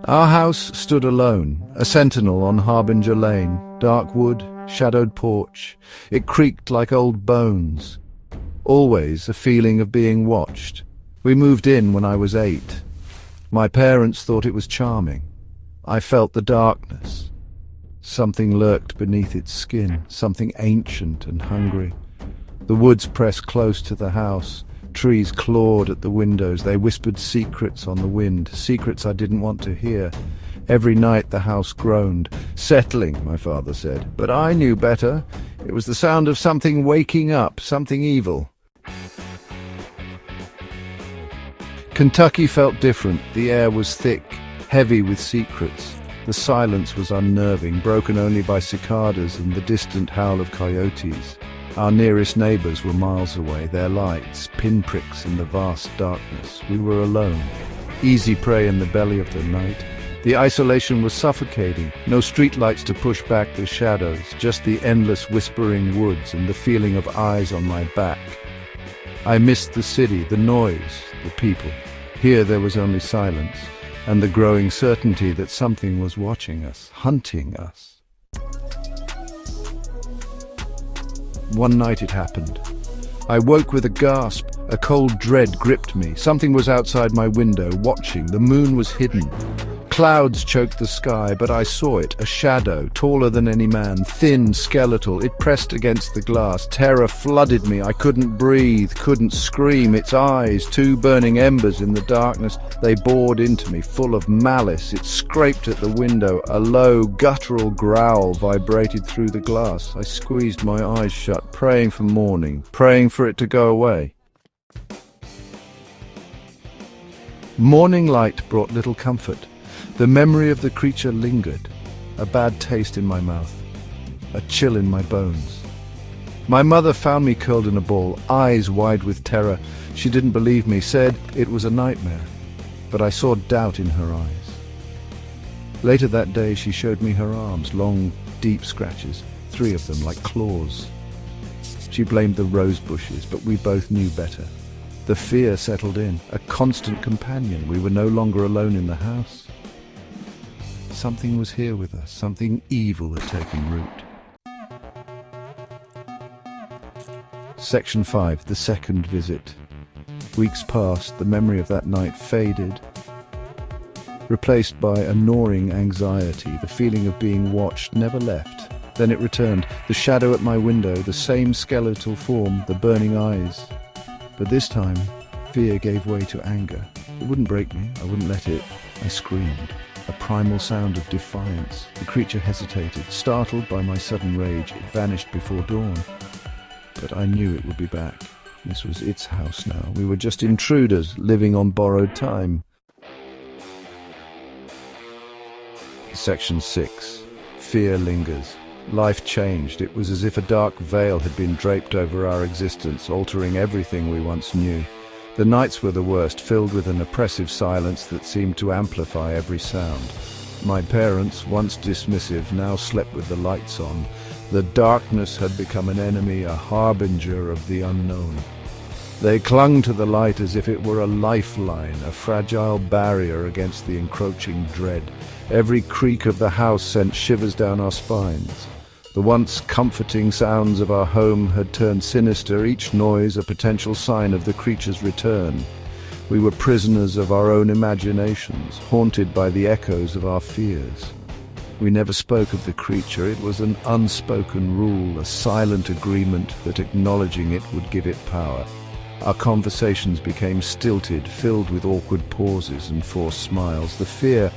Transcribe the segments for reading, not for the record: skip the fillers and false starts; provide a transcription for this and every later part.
Our house stood alone, a sentinel on Harbinger Lane, dark wood, shadowed porch. It creaked like old bones. Always a feeling of being watched. We moved in when I was 8. My parents thought it was charming. I felt the darkness. Something lurked beneath its skin, something ancient and hungry. The woods pressed close to the house. Trees clawed at the windows. They whispered secrets on the wind, secrets I didn't want to hear. Every night the house groaned. Settling, my father said. But I knew better. It was the sound of something waking up, something evil. Kentucky felt different. The air was thick, heavy with secrets. The silence was unnerving, broken only by cicadas and the distant howl of coyotes. Our nearest neighbors were miles away, their lights, pinpricks in the vast darkness. We were alone, easy prey in the belly of the night. The isolation was suffocating, no streetlights to push back the shadows, just the endless whispering woods and the feeling of eyes on my back. I missed the city, the noise, the people. Here there was only silence, and the growing certainty that something was watching us, hunting us. One night it happened. I woke with a gasp. A cold dread gripped me. Something was outside my window, watching. The moon was hidden. Clouds choked the sky, but I saw it, a shadow, taller than any man, thin, skeletal. It pressed against the glass. Terror flooded me. I couldn't breathe, couldn't scream. Its eyes, two burning embers in the darkness, they bored into me, full of malice. It scraped at the window. A low, guttural growl vibrated through the glass. I squeezed my eyes shut, praying for morning, praying for it to go away. Morning light brought little comfort. The memory of the creature lingered, a bad taste in my mouth, a chill in my bones. My mother found me curled in a ball, eyes wide with terror. She didn't believe me, said it was a nightmare, but I saw doubt in her eyes. Later that day she showed me her arms, long, deep scratches, 3 of them like claws. She blamed the rose bushes, but we both knew better. The fear settled in, a constant companion. We were no longer alone in the house. Something was here with us, something evil had taken root. Section 5, the second visit. Weeks passed, the memory of that night faded, replaced by a gnawing anxiety. The feeling of being watched never left. Then it returned, the shadow at my window, the same skeletal form, the burning eyes. But this time, fear gave way to anger. It wouldn't break me, I wouldn't let it. I screamed. A primal sound of defiance. The creature hesitated. Startled by my sudden rage, it vanished before dawn. But I knew it would be back. This was its house now. We were just intruders, living on borrowed time. Section 6. Fear lingers. Life changed. It was as if a dark veil had been draped over our existence, altering everything we once knew. The nights were the worst, filled with an oppressive silence that seemed to amplify every sound. My parents, once dismissive, now slept with the lights on. The darkness had become an enemy, a harbinger of the unknown. They clung to the light as if it were a lifeline, a fragile barrier against the encroaching dread. Every creak of the house sent shivers down our spines. The once comforting sounds of our home had turned sinister, each noise a potential sign of the creature's return. We were prisoners of our own imaginations, haunted by the echoes of our fears. We never spoke of the creature. It was an unspoken rule, a silent agreement that acknowledging it would give it power. Our conversations became stilted, filled with awkward pauses and forced smiles. The fear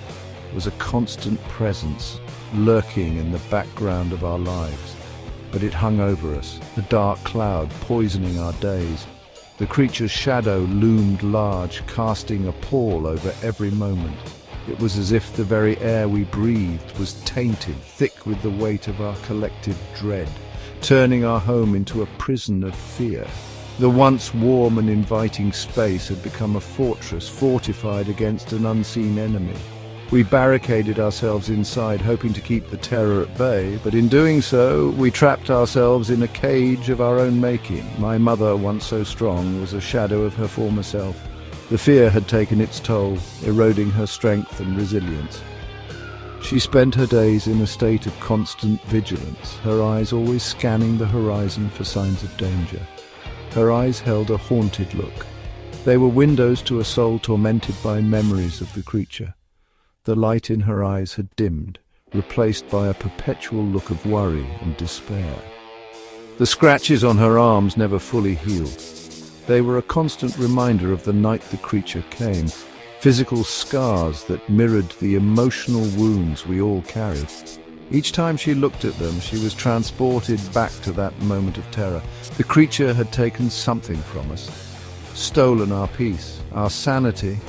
was a constant presence, lurking in the background of our lives. But it hung over us, a dark cloud poisoning our days. The creature's shadow loomed large, casting a pall over every moment. It was as if the very air we breathed was tainted, thick with the weight of our collective dread, turning our home into a prison of fear. The once warm and inviting space had become a fortress, fortified against an unseen enemy. We barricaded ourselves inside, hoping to keep the terror at bay, but in doing so, we trapped ourselves in a cage of our own making. My mother, once so strong, was a shadow of her former self. The fear had taken its toll, eroding her strength and resilience. She spent her days in a state of constant vigilance, her eyes always scanning the horizon for signs of danger. Her eyes held a haunted look. They were windows to a soul tormented by memories of the creature. The light in her eyes had dimmed, replaced by a perpetual look of worry and despair. The scratches on her arms never fully healed. They were a constant reminder of the night the creature came, physical scars that mirrored the emotional wounds we all carried. Each time she looked at them, she was transported back to that moment of terror. The creature had taken something from us, stolen our peace, our sanity.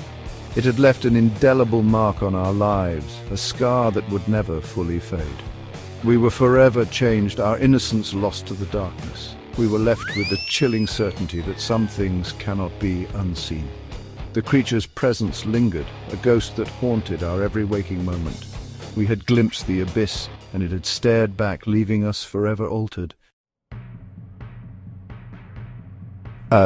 It had left an indelible mark on our lives, a scar that would never fully fade. We were forever changed, our innocence lost to the darkness. We were left with the chilling certainty that some things cannot be unseen. The creature's presence lingered, a ghost that haunted our every waking moment. We had glimpsed the abyss, and it had stared back, leaving us forever altered.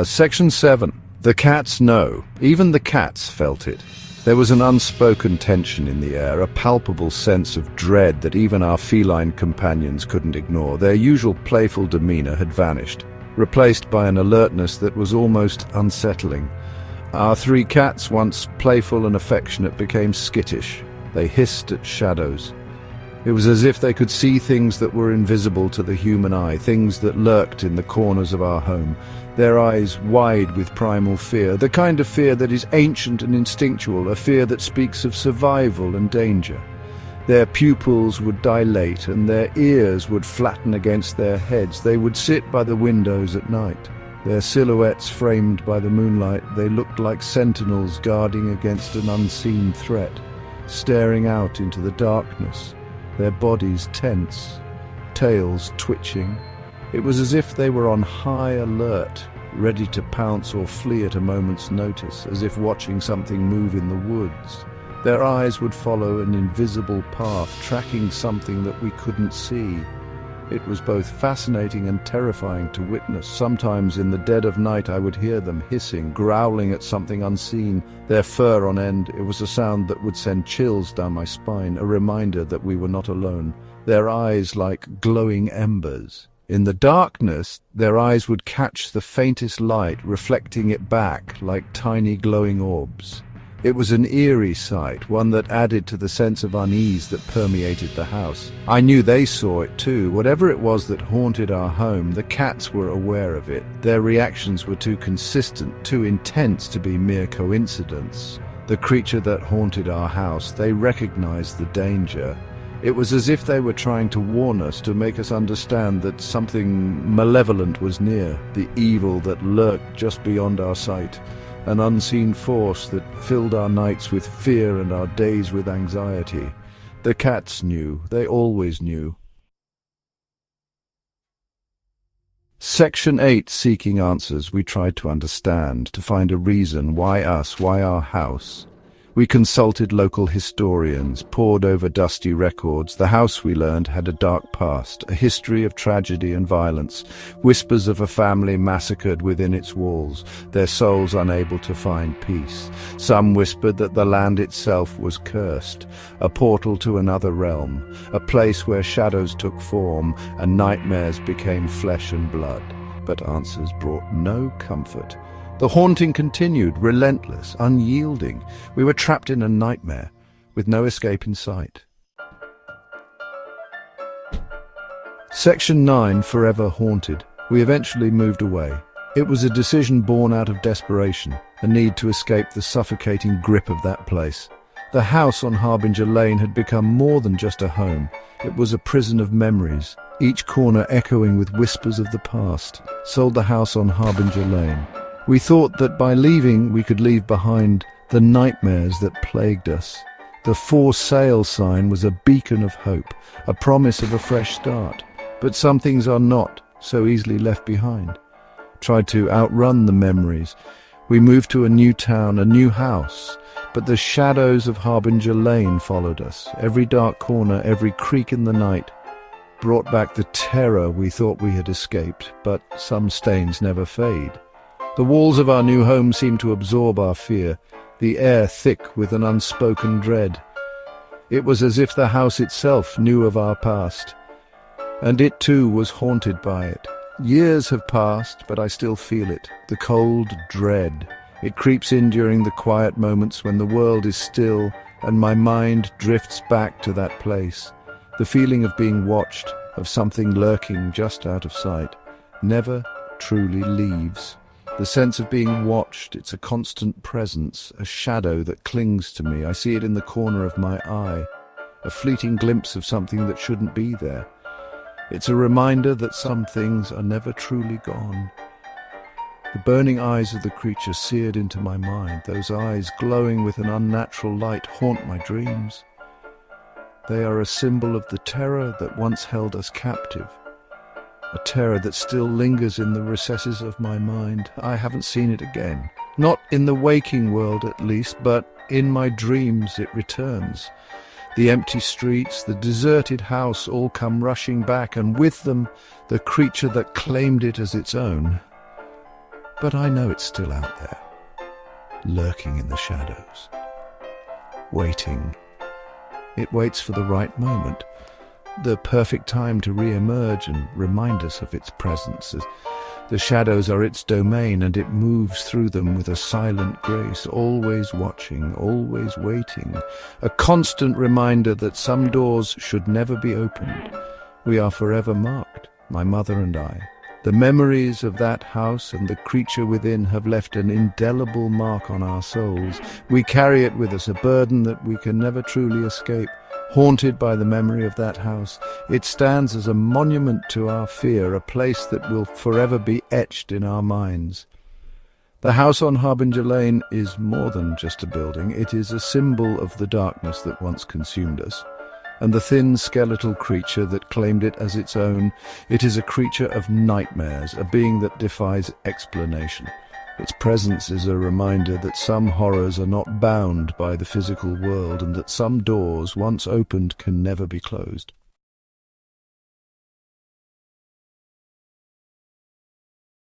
Section 7. The cats know. Even the cats felt it. There was an unspoken tension in the air, a palpable sense of dread that even our feline companions couldn't ignore. Their usual playful demeanor had vanished, replaced by an alertness that was almost unsettling. Our three cats, once playful and affectionate, became skittish. They hissed at shadows. It was as if they could see things that were invisible to the human eye, things that lurked in the corners of our home, their eyes wide with primal fear, the kind of fear that is ancient and instinctual, a fear that speaks of survival and danger. Their pupils would dilate and their ears would flatten against their heads. They would sit by the windows at night. Their silhouettes framed by the moonlight, they looked like sentinels guarding against an unseen threat, staring out into the darkness, their bodies tense, tails twitching. It was as if they were on high alert, ready to pounce or flee at a moment's notice, as if watching something move in the woods. Their eyes would follow an invisible path, tracking something that we couldn't see. It was both fascinating and terrifying to witness. Sometimes in the dead of night I would hear them hissing, growling at something unseen, their fur on end. It was a sound that would send chills down my spine, a reminder that we were not alone. Their eyes like glowing embers. In the darkness, their eyes would catch the faintest light, reflecting it back like tiny glowing orbs. It was an eerie sight, one that added to the sense of unease that permeated the house. I knew they saw it too. Whatever it was that haunted our home, the cats were aware of it. Their reactions were too consistent, too intense to be mere coincidence. The creature that haunted our house, they recognized the danger. It was as if they were trying to warn us, to make us understand that something malevolent was near, the evil that lurked just beyond our sight. An unseen force that filled our nights with fear and our days with anxiety. The cats knew. They always knew. Section 8. Seeking answers. We tried to understand, to find a reason. Why us? Why our house? We consulted local historians, pored over dusty records. The house, we learned, had a dark past, a history of tragedy and violence, whispers of a family massacred within its walls, their souls unable to find peace. Some whispered that the land itself was cursed, a portal to another realm, a place where shadows took form and nightmares became flesh and blood. But answers brought no comfort. The haunting continued, relentless, unyielding. We were trapped in a nightmare, with no escape in sight. Section 9. Forever haunted. We eventually moved away. It was a decision born out of desperation, a need to escape the suffocating grip of that place. The house on Harbinger Lane had become more than just a home. It was a prison of memories, each corner echoing with whispers of the past. Sold the house on Harbinger Lane. We thought that by leaving we could leave behind the nightmares that plagued us. The for sale sign was a beacon of hope, a promise of a fresh start. But some things are not so easily left behind. Tried to outrun the memories. We moved to a new town, a new house, but the shadows of Harbinger Lane followed us. Every dark corner, every creak in the night brought back the terror we thought we had escaped, but some stains never fade. The walls of our new home seemed to absorb our fear, the air thick with an unspoken dread. It was as if the house itself knew of our past, and it too was haunted by it. Years have passed, but I still feel it, the cold dread. It creeps in during the quiet moments when the world is still and my mind drifts back to that place. The feeling of being watched, of something lurking just out of sight, never truly leaves. The sense of being watched, it's a constant presence, a shadow that clings to me. I see it in the corner of my eye, a fleeting glimpse of something that shouldn't be there. It's a reminder that some things are never truly gone. The burning eyes of the creature seared into my mind, those eyes glowing with an unnatural light, haunt my dreams. They are a symbol of the terror that once held us captive, a terror that still lingers in the recesses of my mind. I haven't seen it again. Not in the waking world at least, but in my dreams it returns. The empty streets, the deserted house all come rushing back, and with them the creature that claimed it as its own. But I know it's still out there, lurking in the shadows, waiting. It waits for the right moment, the perfect time to re-emerge and remind us of its presence. The shadows are its domain, and it moves through them with a silent grace, always watching, always waiting, a constant reminder that some doors should never be opened. We are forever marked, my mother and I. The memories of that house and the creature within have left an indelible mark on our souls. We carry it with us, a burden that we can never truly escape. Haunted by the memory of that house, it stands as a monument to our fear, a place that will forever be etched in our minds. The house on Harbinger Lane is more than just a building. It is a symbol of the darkness that once consumed us, and the thin skeletal creature that claimed it as its own. It is a creature of nightmares, a being that defies explanation. Its presence is a reminder that some horrors are not bound by the physical world, and that some doors, once opened, can never be closed.